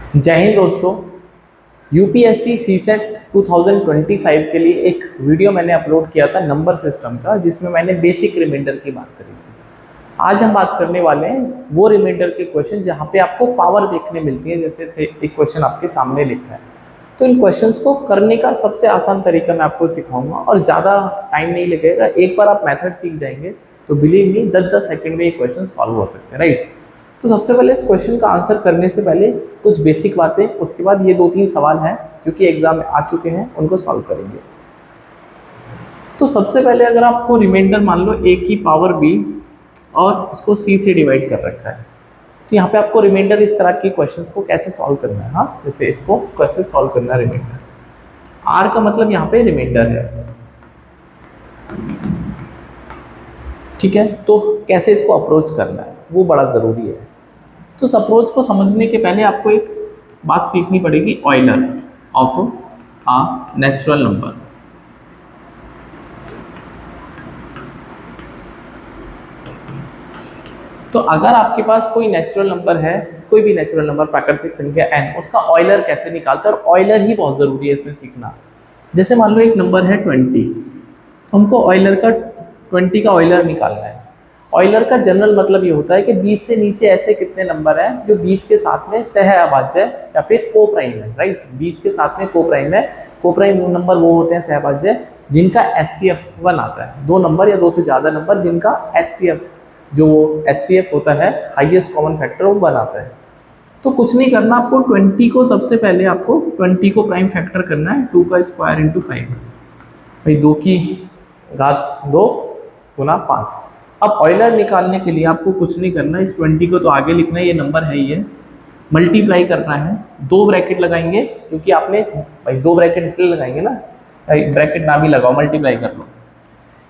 जय हिंद दोस्तों। UPSC CSAT 2025 के लिए एक वीडियो मैंने अपलोड किया था नंबर सिस्टम का, जिसमें मैंने बेसिक रिमाइंडर की बात करी थी। आज हम बात करने वाले हैं वो रिमाइंडर के क्वेश्चन जहां पे आपको पावर देखने मिलती है। जैसे से एक क्वेश्चन आपके सामने लिखा है, तो इन क्वेश्चंस को करने का सबसे आसान तरीका मैं आपको सिखाऊंगा और ज़्यादा टाइम नहीं लगेगा। एक बार आप मेथड सीख जाएंगे तो बिलीव मी 10-10 सेकंड में ये क्वेश्चन सॉल्व हो सकते हैं, राइट। तो सबसे पहले इस क्वेश्चन का आंसर करने से पहले कुछ बेसिक बातें, उसके बाद ये 2-3 सवाल हैं जो कि एग्जाम में आ चुके हैं, उनको सॉल्व करेंगे। तो सबसे पहले अगर आपको रिमाइंडर मान लो a की पावर b और उसको c से डिवाइड कर रखा है, तो यहाँ पे आपको रिमाइंडर इस तरह के क्वेश्चंस को कैसे सॉल्व करना है। हाँ, जैसे इसको कैसे सॉल्व करना है रिमाइंडर, r का मतलब यहाँ पे रिमाइंडर है, ठीक है। तो कैसे इसको अप्रोच करना है वो बड़ा ज़रूरी है। तो इस अप्रोच को समझने के पहले आपको एक बात सीखनी पड़ेगी, Euler of a natural number. तो अगर आपके पास कोई नेचुरल नंबर है, कोई भी नेचुरल नंबर, प्राकृतिक संख्या n, उसका ऑयलर कैसे निकालते हैं, और ऑयलर ही बहुत ज़रूरी है इसमें सीखना। जैसे मान लो एक नंबर है 20, तो हमको ऑयलर का 20 का ऑयलर निकालना है। ऑयलर का जनरल मतलब ये होता है कि 20 से नीचे ऐसे कितने नंबर हैं जो 20 के साथ में सह अभाज्य या फिर को प्राइम है, राइट। 20 के साथ में को प्राइम है। को प्राइम नंबर वो होते हैं सहअभाज्य जिनका SCF 1 आता है। दो नंबर या दो से ज़्यादा नंबर जिनका SCF, जो SCF होता है हाईएस्ट कॉमन फैक्टर, वो 1 आता है। तो कुछ नहीं करना आपको, 20 को सबसे पहले आपको 20 को प्राइम फैक्टर करना है। 2 का स्क्वायर इंटू 5, भाई 2 की घात 2 गुना 5। अब ऑयलर निकालने के लिए आपको कुछ नहीं करना, इस 20 को तो आगे लिखना है, ये नंबर है ये, मल्टीप्लाई करना है। 2 ब्रैकेट लगाएंगे क्योंकि आपने, भाई 2 ब्रैकेट इसलिए लगाएंगे ना, ब्रैकेट ना भी लगाओ, मल्टीप्लाई कर लो।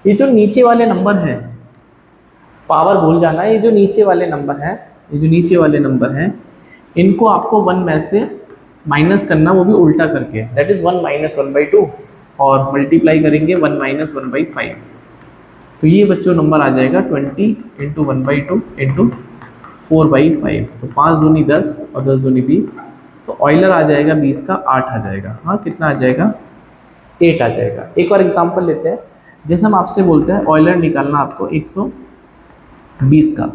ये जो नीचे वाले नंबर हैं, पावर भूल जाना है, ये जो नीचे वाले नंबर हैं, ये जो नीचे वाले नंबर हैं, इनको आपको 1 में से माइनस करना, वो भी उल्टा करके, दैट इज 1 माइनस 1/2, और मल्टीप्लाई करेंगे 1 माइनस 1/5। तो ये बच्चों नंबर आ जाएगा 20 इंटू 1/2 इंटू 4/5। तो 5 दूनी 10 और 10 दूनी 20। तो ऑयलर आ जाएगा 20 का 8 आ जाएगा। हाँ, कितना आ जाएगा? 8 आ जाएगा। एक और एग्जांपल लेते हैं। जैसे हम आपसे बोलते हैं ऑयलर निकालना आपको 120 का,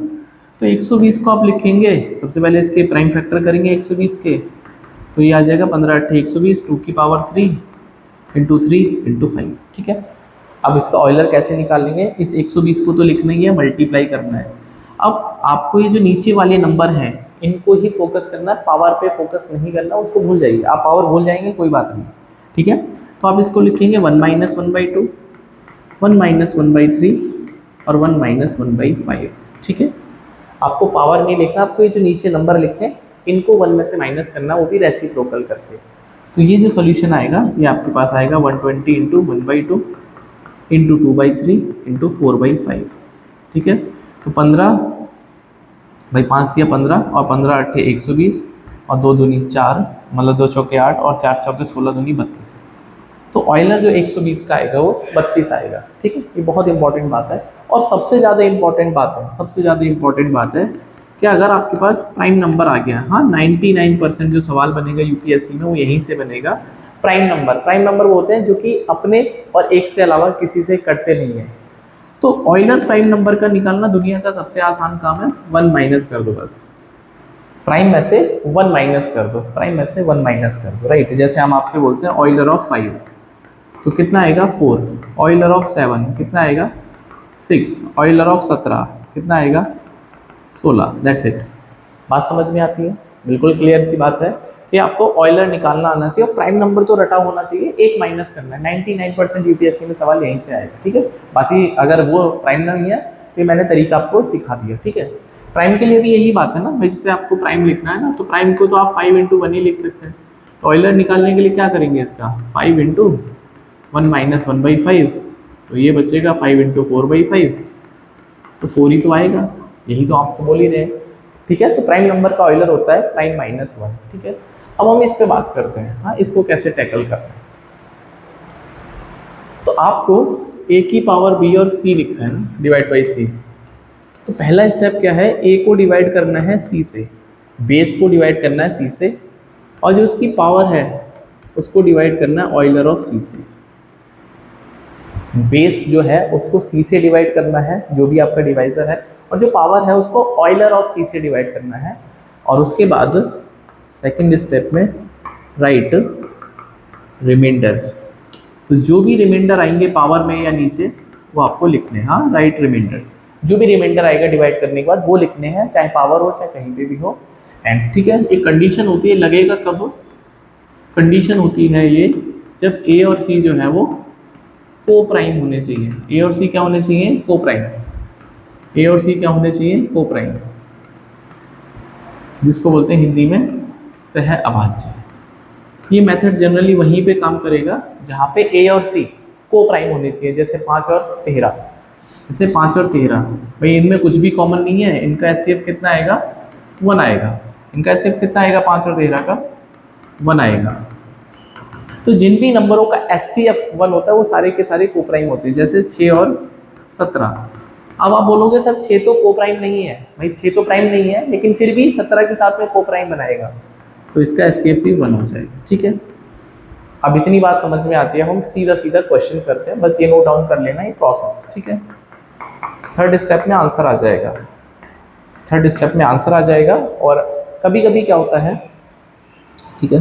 तो 120 को आप लिखेंगे, सबसे पहले इसके प्राइम फैक्टर करेंगे 120 के, तो ये आ जाएगा 15 8 120, 2 की पावर 3 इंटू 3 इंटू 5, ठीक है। अब इसका ऑयलर कैसे निकालेंगे? इस 120 को तो लिखना ही है, मल्टीप्लाई करना है। अब आपको ये जो नीचे वाले नंबर हैं, इनको ही फोकस करना है, पावर पे फोकस नहीं करना, उसको भूल जाइए। आप पावर भूल जाएंगे कोई बात नहीं, ठीक है। तो आप इसको लिखेंगे 1 माइनस 1/2, 1 माइनस 1/3 और 1 माइनस 1/5, ठीक है। आपको पावर नहीं लिखना, आपको ये जो नीचे नंबर लिखे इनको 1 में से माइनस करना, वो भी रेसिप्रोकल करके। तो ये जो सोल्यूशन आएगा, ये आपके पास आएगा 120 इंटू 1/2 इंटू 2/3 इंटू 4/5, ठीक है। तो 15, भाई 5 दिया 15 और 15 8 120 और 2 दूनी 4, मतलब 2 चौके 8 और 4 चौके 16 दूनी 32। तो ऑयलर जो 120 का आएगा वो 32 आएगा, ठीक है। ये बहुत इंपॉर्टेंट बात है। और सबसे ज़्यादा इंपॉर्टेंट बात है, सबसे ज़्यादा इंपॉर्टेंट बात है कि अगर आपके पास प्राइम नंबर आ गया, हाँ 99% जो सवाल बनेगा यूपीएससी में वो यहीं से बनेगा। प्राइम नंबर, प्राइम नंबर वो होते हैं जो कि अपने और एक से अलावा किसी से कटते नहीं है। तो ऑयलर प्राइम नंबर का निकालना दुनिया का सबसे आसान काम है। 1 माइनस कर दो बस, प्राइम में से 1 माइनस कर दो, प्राइम में से 1 माइनस कर दो, राइट। जैसे हम आपसे बोलते हैं ऑयलर ऑफ 5, तो कितना आएगा 4। ऑयलर ऑफ 7 कितना आएगा 6। ऑयलर ऑफ 17 कितना आएगा 16। That's it. बात समझ में आती है? बिल्कुल क्लियर सी बात है कि आपको ऑयलर निकालना आना चाहिए और प्राइम नंबर तो रटा होना चाहिए। एक माइनस करना है, 99% यूपीएससी में सवाल यहीं से आएगा, ठीक है। बाकी अगर वो प्राइम नहीं है तो ये मैंने तरीका आपको सिखा दिया, ठीक है। प्राइम के लिए भी यही बात है ना भाई, जैसे आपको प्राइम लिखना है ना, तो प्राइम को तो आप 5 इंटू 1 ही लिख सकते हैं। तो ऑयलर निकालने के लिए क्या करेंगे इसका, 5 इंटू 1 माइनस 1/5, तो ये बचेगा 5 इंटू 4/5, तो 4 ही तो आएगा, यही तो आपको बोल ही रहे हैं, ठीक है। तो प्राइम नंबर का ऑयलर होता है प्राइम माइनस 1, ठीक है। अब हम इस पे बात करते हैं, हाँ इसको कैसे टैकल करना है। तो आपको a की पावर b और c लिखना है ना, डिवाइड बाई c। तो पहला स्टेप क्या है, a को डिवाइड करना है c से, बेस को डिवाइड करना है c से, और जो उसकी पावर है उसको डिवाइड करना है ऑयलर ऑफ सी से। बेस जो है उसको सी से डिवाइड करना है, जो भी आपका डिवाइजर है, और जो पावर है उसको ऑयलर ऑफ सी से डिवाइड करना है। और उसके बाद सेकंड स्टेप में राइट रिमाइंडर्स। तो जो भी रिमाइंडर आएंगे पावर में या नीचे वो आपको लिखने हैं। हाँ, राइट रिमाइंडर्स, जो भी रिमाइंडर आएगा डिवाइड करने के बाद वो लिखने हैं, चाहे पावर हो चाहे कहीं पे भी हो। एंड ठीक है, एक कंडीशन होती है, लगेगा कब, कंडीशन होती है ये जब ए और सी जो है वो को प्राइम होने चाहिए। ए और सी क्या होने चाहिए, को प्राइम। ए और सी क्या होने चाहिए, को प्राइम, जिसको बोलते हैं हिंदी में सह अभाज्य। ये मेथड जनरली वहीं पे काम करेगा जहाँ पे ए और सी को प्राइम होने चाहिए, जैसे 5 और 13। जैसे 5 और 13 भाई इनमें कुछ भी कॉमन नहीं है, इनका एचसीएफ कितना आएगा, 1 आएगा। इनका एचसीएफ कितना आएगा, 5 और 13 का 1 आएगा। तो जिन भी नंबरों का एचसीएफ 1 होता है वो सारे के सारे को प्राइम होते हैं, जैसे 6 और 17। अब आप बोलोगे सर 6 तो को प्राइम नहीं है। भाई 6 तो प्राइम नहीं है, लेकिन फिर भी 17 के साथ में को प्राइम बनाएगा, तो इसका एचसीएफ भी 1 हो जाएगा। ठीक है, अब इतनी बात समझ में आती है, हम सीधा सीधा क्वेश्चन करते हैं, बस ये नोट डाउन कर लेना ये प्रोसेस। ठीक है, थर्ड स्टेप में आंसर आ जाएगा। थर्ड स्टेप में आंसर आ जाएगा। और कभी कभी क्या होता है, ठीक है,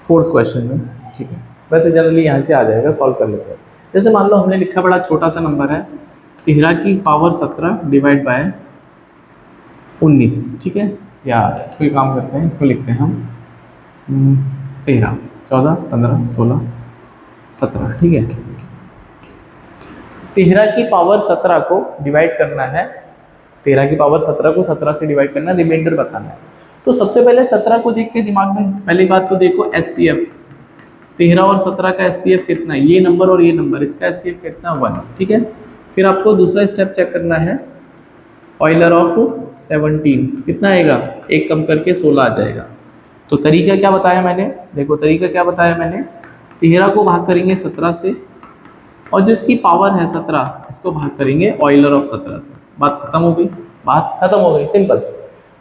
फोर्थ क्वेश्चन में, ठीक है, वैसे जनरली यहाँ से आ जाएगा, सॉल्व कर लेते हैं। जैसे मान लो हमने लिखा बड़ा छोटा सा नंबर है, 13 की पावर 17 डिवाइड बाय 19। ठीक है, या इसको काम करते हैं, इसको लिखते हैं हम 13, 14, 15, 16, 17। ठीक है, 13 की पावर 17 को डिवाइड करना है। 13 की पावर 17 को 17 से डिवाइड करना, रिमाइंडर बताना है। तो सबसे पहले 17 को देख के दिमाग में पहली बात तो देखो एचसीएफ, 13 और 17 का एचसीएफ कितना है, ये नंबर और ये नंबर, इसका एचसीएफ कितना, 1। ठीक है, फिर आपको दूसरा स्टेप चेक करना है, ऑयलर ऑफ 17 कितना आएगा, एक कम करके 16 आ जाएगा। तो तरीका क्या बताया मैंने, देखो तरीका क्या बताया मैंने, 13 को भाग करेंगे 17 से, और जो इसकी पावर है 17 इसको भाग करेंगे ऑयलर ऑफ 17 से। बात खत्म हो गई, बात खत्म हो गई, सिंपल।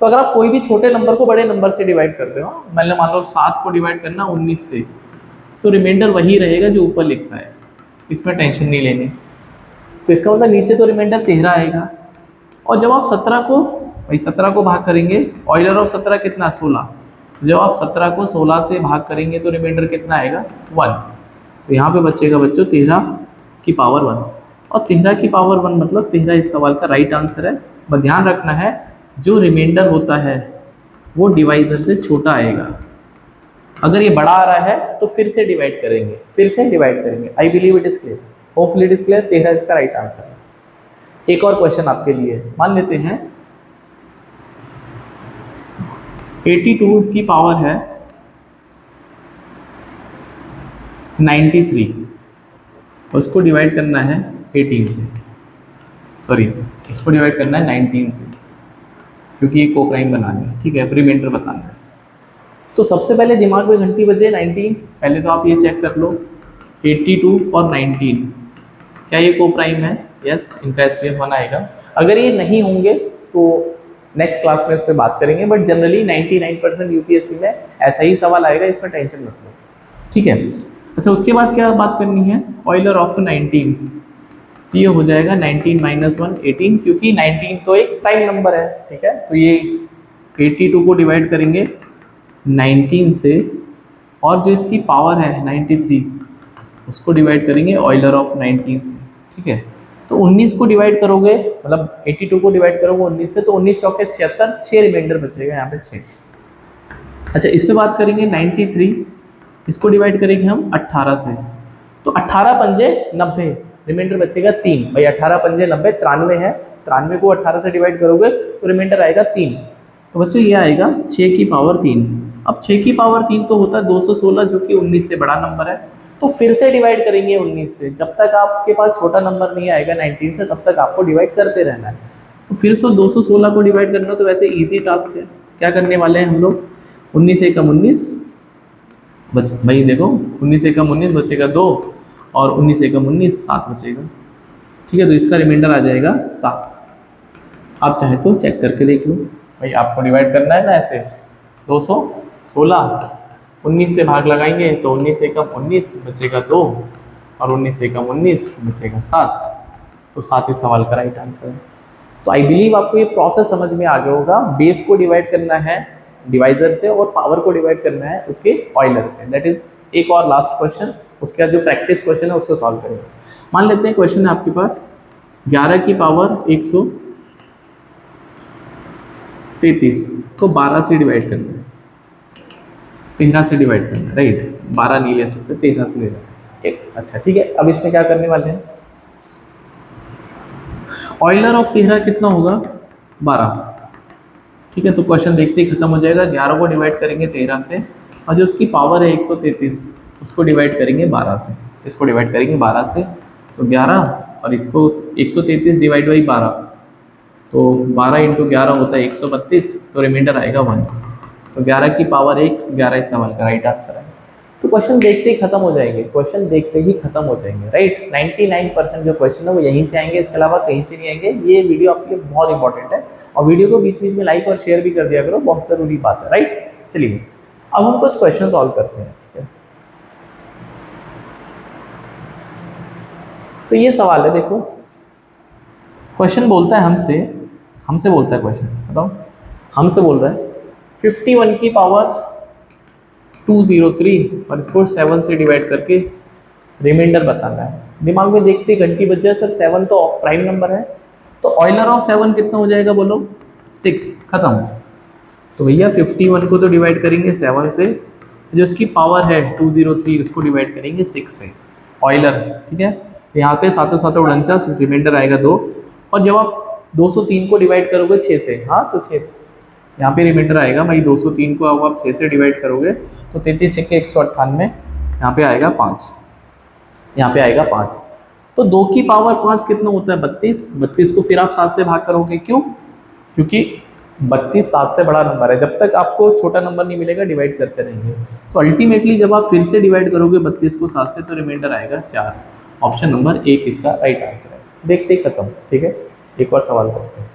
तो अगर आप कोई भी छोटे नंबर को बड़े नंबर से डिवाइड करते हो, मैंने मान लो 7 को डिवाइड करना 19 से, तो रिमाइंडर वही रहेगा जो ऊपर लिखा है, इसमें टेंशन नहीं लेनी। तो इसका मतलब नीचे तो रिमाइंडर 13 आएगा। और जब आप 17 को, भाई 17 को भाग करेंगे, ऑयलर ऑफ 17 कितना, 16। जब आप 17 को 16 से भाग करेंगे तो रिमाइंडर कितना आएगा, 1। तो यहाँ पे बचेगा बच्चों 13 की पावर 1। और 13 की पावर 1 मतलब 13 इस सवाल का राइट आंसर है। बस ध्यान रखना है जो रिमाइंडर होता है वो डिवाइजर से छोटा आएगा। अगर ये बड़ा आ रहा है तो फिर से डिवाइड करेंगे, फिर से डिवाइड करेंगे। I believe it is clear, hopefully it is clear. 13 इसका राइट आंसर है। एक और क्वेश्चन आपके लिए, मान लेते हैं 82 की पावर है 93, उसको डिवाइड करना है 18 से, सॉरी उसको डिवाइड करना है 19 से, क्योंकि ये को प्राइम बनाना है। ठीक है, रिमाइंडर बताना है। तो सबसे पहले दिमाग में घंटी बजे 19, पहले तो आप ये चेक कर लो 82 और 19 क्या ये को प्राइम है, यस, इनका एचसीएफ 1 आएगा। अगर ये नहीं होंगे तो नेक्स्ट क्लास में उस पर बात करेंगे, बट जनरली 99% यूपीएससी में ऐसा ही सवाल आएगा, इसमें टेंशन मत लो। ठीक है, अच्छा उसके बाद क्या बात करनी है, ऑयलर ऑफ 19, ये हो जाएगा 19 - 1 18, क्योंकि 19 तो एक प्राइम नंबर है। ठीक है, तो ये 82 को डिवाइड करेंगे 19 से, और जो इसकी पावर है 93 उसको डिवाइड करेंगे ऑयलर ऑफ 19 से। ठीक है, तो 19 को डिवाइड करोगे, मतलब 82 को डिवाइड करोगे 19 से, तो 19 चौके 76, 6 रिमाइंडर बचेगा यहाँ पे 6। अच्छा इस पे बात करेंगे 93, इसको डिवाइड करेंगे हम 18 से, तो 18 पंजे 90, रिमाइंडर बचेगा 3। भाई 18 पंजे 90, 93 है, 93 को 18 से डिवाइड करोगे तो रिमाइंडर आएगा 3। तो बच्चों ये आएगा 6 की पावर 3। अब 6 की पावर 3 तो होता है 216, जो कि 19 से बड़ा नंबर है। तो फिर से डिवाइड करेंगे 19 से, जब तक आपके पास छोटा नंबर नहीं आएगा 19 से, तब तक आपको डिवाइड करते रहना है। तो फिर तो 216 को डिवाइड करना तो वैसे ईजी टास्क है। क्या करने वाले हैं हम लोग, 19 से कम 19 भाई देखो 19 से कम 19 बचेगा 2, और 19 से कम 19 7 बचेगा। ठीक है, तो इसका रिमाइंडर आ जाएगा 7। आप चाहे तो चेक करके देख लो। भाई आपको डिवाइड करना है ना ऐसे, 216 19 से भाग लगाएंगे तो 19 से कम 19 बचेगा 2 और 19 से कम 19 बचेगा 7। तो 7 इस सवाल का राइट आंसर है। तो आई बिलीव आपको ये प्रोसेस समझ में आ गया होगा। बेस को डिवाइड करना है डिवाइजर से और पावर को डिवाइड करना है उसके ऑयलर से। दैट इज एक और लास्ट क्वेश्चन, उसके बाद जो प्रैक्टिस क्वेश्चन है उसको सॉल्व करेंगे। मान लेते हैं क्वेश्चन है आपके पास 11 की पावर 133 को 12 से डिवाइड करना है, 13 से डिवाइड करना है, राइट। 12 नहीं ले सकते, 13 से ले लेते हैं। अच्छा ठीक है, अब इसमें क्या करने वाले हैं, ऑयलर ऑफ 13 कितना होगा 12, ठीक है। तो क्वेश्चन देखते ही खत्म हो जाएगा। 11 को डिवाइड करेंगे 13 से और जो उसकी पावर है 133 उसको डिवाइड करेंगे 12 से, इसको डिवाइड करेंगे 12 से। तो 11 और इसको 133 डिवाइड बाई 12, तो 12 इंटू 11 होता है 132, तो रिमाइंडर आएगा 1। तो 11 की पावर 1, 11 इस सवाल का राइट आंसर है। तो क्वेश्चन देखते ही खत्म हो जाएंगे, क्वेश्चन देखते ही खत्म हो जाएंगे, राइट। 99% जो क्वेश्चन है वो यहीं से आएंगे, इसके अलावा कहीं से नहीं आएंगे। ये वीडियो आपके लिए बहुत इंपॉर्टेंट है और वीडियो को बीच बीच में लाइक और शेयर भी कर दिया करो, बहुत जरूरी बात है, राइट। चलिए अब हम कुछ क्वेश्चन सॉल्व करते हैं, ठीक है। तो ये सवाल है, देखो क्वेश्चन बोलता है हमसे बोलता है क्वेश्चन, बताओ हमसे बोल रहा है 51 की पावर 203 और इसको 7 से डिवाइड करके रिमाइंडर बताना है। दिमाग में देखते ही घंटी बज जाए, सर 7 तो प्राइम नंबर है, तो ऑयलर ऑफ 7 कितना हो जाएगा बोलो 6, खत्म। तो भैया 51 को तो डिवाइड करेंगे 7 से, जो इसकी पावर है 203 उसको डिवाइड करेंगे 6 से, ऑयलर, ठीक है। तो यहाँ पे सातों सातों उनचास, रिमाइंडर आएगा 2। और जब आप 203 को डिवाइड करोगे 6 से, हाँ तो 6 यहाँ पे रिमाइंडर आएगा भाई, 203 को अब आप 6 से डिवाइड करोगे तो 33 के 198, यहाँ पे आएगा 5, यहाँ पे आएगा 5। तो 2 की पावर 5 कितना होता है 32, 32 को फिर आप 7 से भाग करोगे, क्यों, क्योंकि 32 7 से बड़ा नंबर है। जब तक आपको छोटा नंबर नहीं मिलेगा डिवाइड करते रहेंगे। तो अल्टीमेटली जब आप फिर से डिवाइड करोगे 32 को 7 से तो रिमाइंडर आएगा 4। ऑप्शन नंबर 1 इसका राइट आंसर है। देखते ही खत्म, ठीक है। एक और सवाल करते हैं,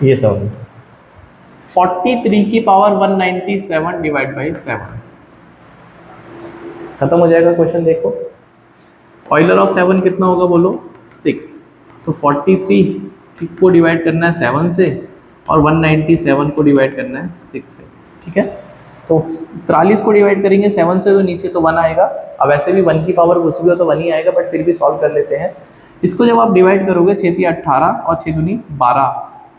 ये सवाल 43 की पावर 197 डिवाइड बाई 7, खत्म हो जाएगा क्वेश्चन। देखो ऑयलर ऑफ 7 कितना होगा बोलो 6, तो 43 को डिवाइड करना है 7 से और 197 को डिवाइड करना है 6 से, ठीक है। तो 43 को डिवाइड करेंगे 7 से तो नीचे तो 1 आएगा। अब ऐसे भी 1 की पावर कुछ भी हो तो 1 ही आएगा, बट फिर भी सॉल्व कर लेते हैं। इसको जब आप डिवाइड करोगे 6 × 18 और 6 दूनी 12,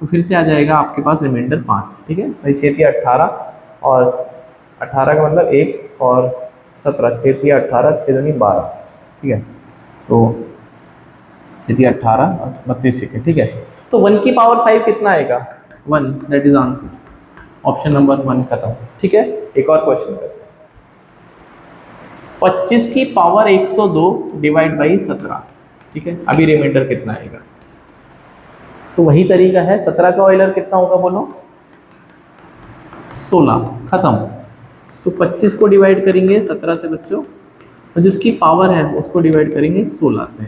तो फिर से आ जाएगा आपके पास रिमाइंडर 5, ठीक है भाई। 6 × 18 और 18 का मतलब 1 और 17, 6 × 18 6 दूनी 12, ठीक है। तो 6 × 18 और 32 6, ठीक है। तो 1 की पावर 5 कितना आएगा 1, that is answer, option number 1 खत्म, ठीक है। एक और क्वेश्चन करते हैं 25 की पावर 102 डिवाइड बाई 17, ठीक है। अभी रिमाइंडर कितना आएगा, तो वही तरीका है। 17 का ऑयलर कितना होगा बोलो 16, खत्म। तो 25 को डिवाइड करेंगे 17 से बच्चों, और जिसकी पावर है उसको डिवाइड करेंगे 16 से।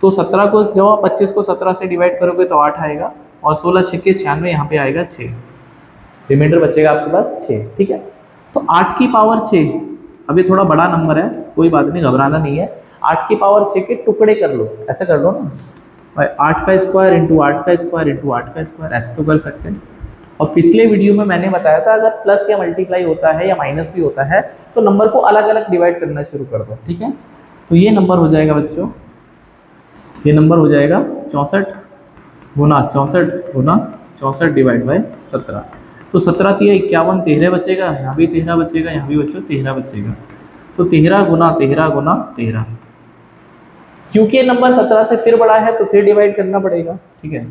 तो 17 को जब आप 25 को 17 से डिवाइड करोगे तो 8 आएगा, और 16 6 के 96, यहाँ पे आएगा 6, रिमाइंडर बचेगा आपके पास 6, ठीक है। तो 8 की पावर 6, अभी थोड़ा बड़ा नंबर है, कोई बात नहीं, घबराना नहीं है। 8 की पावर 6 के टुकड़े कर लो, ऐसा कर लो ना भाई, 8 का स्क्वायर इंटू 8 का स्क्वायर इंटू 8 का स्क्वायर, ऐसे तो कर सकते हैं। और पिछले वीडियो में मैंने बताया था अगर प्लस या मल्टीप्लाई होता है या माइनस भी होता है तो नंबर को अलग अलग डिवाइड करना शुरू कर दो, ठीक है। तो ये नंबर हो जाएगा बच्चों, ये नंबर हो जाएगा 64 गुना 64 डिवाइड बाई 17। तो 17 × 51, 13 बचेगा, यहाँ भी 13 बचेगा, यहाँ भी बच्चों 13 बचेगा। तो 13 गुना 13 गुना 13, क्योंकि ये नंबर 17 से फिर बड़ा है तो फिर डिवाइड करना पड़ेगा, ठीक है।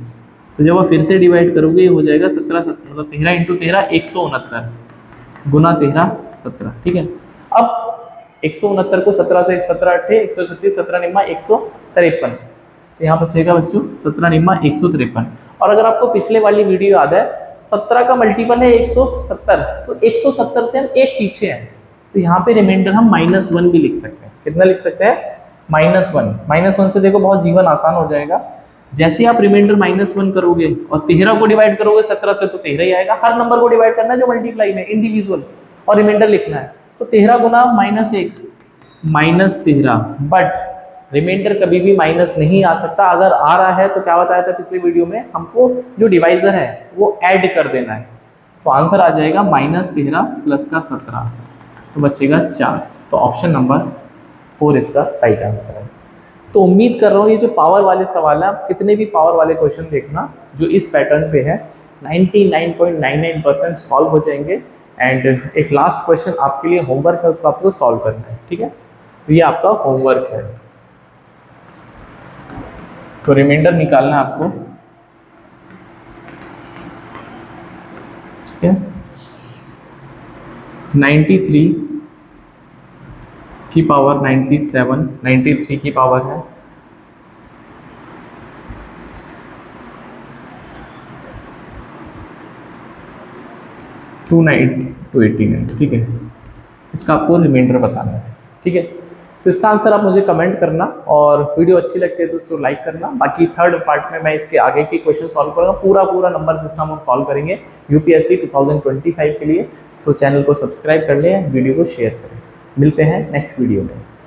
तो जब आप फिर से डिवाइड करोगे ये हो जाएगा 17 मतलब 13 × 13 169 गुना 13 17, ठीक है। अब 169 को 17 से 17 8 136, 17 निम्मा 153, तो यहाँ बचेगा बच्चों 17 निम्मा 153। और अगर आपको पिछले वाली वीडियो याद है 17 का मल्टीपल है 170, तो 170 से हम एक पीछे हैं, तो यहाँ पे रिमाइंडर हम -1 भी लिख सकते हैं। कितना लिख सकते हैं -1। -1 से देखो बहुत जीवन आसान हो जाएगा। जैसे आप रिमाइंडर -1 करोगे और 13 को डिवाइड करोगे 17 से तो 13 ही आएगा। हर नंबर को डिवाइड करना है जो मल्टीप्लाई में, इंडिविजुअल, और रिमाइंडर लिखना है। तो 13 गुना -1 -13, बट रिमाइंडर कभी भी माइनस नहीं आ सकता। अगर आ रहा है तो क्या बताया था पिछली वीडियो में, हमको जो डिवाइजर है वो ऐड कर देना है। तो आंसर आ जाएगा -13 प्लस का 17, तो बचेगा 4। तो ऑप्शन नंबर 4 इसका राइट आंसर है। तो उम्मीद कर रहा हूँ ये जो पावर वाले सवाल है, आप कितने भी पावर वाले क्वेश्चन देखना जो इस पैटर्न पे है, 99.99% सॉल्व हो जाएंगे। एंड एक लास्ट क्वेश्चन आपके लिए होमवर्क है, उसको आपको सॉल्व करना है, ठीक है। तो ये आपका होमवर्क है। तो रिमाइंडर निकालना है आपको, ठीक है। 93 की पावर 97, 93 की पावर है 289, ठीक है। इसका आपको रिमाइंडर बताना है, ठीक है। तो इसका आंसर आप मुझे कमेंट करना, और वीडियो अच्छी लगती है तो उसको लाइक करना। बाकी थर्ड पार्ट में मैं इसके आगे के क्वेश्चन सॉल्व करूँगा, पूरा नंबर सिस्टम हम सॉल्व करेंगे यूपीएससी 2025 के लिए। तो चैनल को सब्सक्राइब कर लें, वीडियो को शेयर करें। मिलते हैं नेक्स्ट वीडियो में।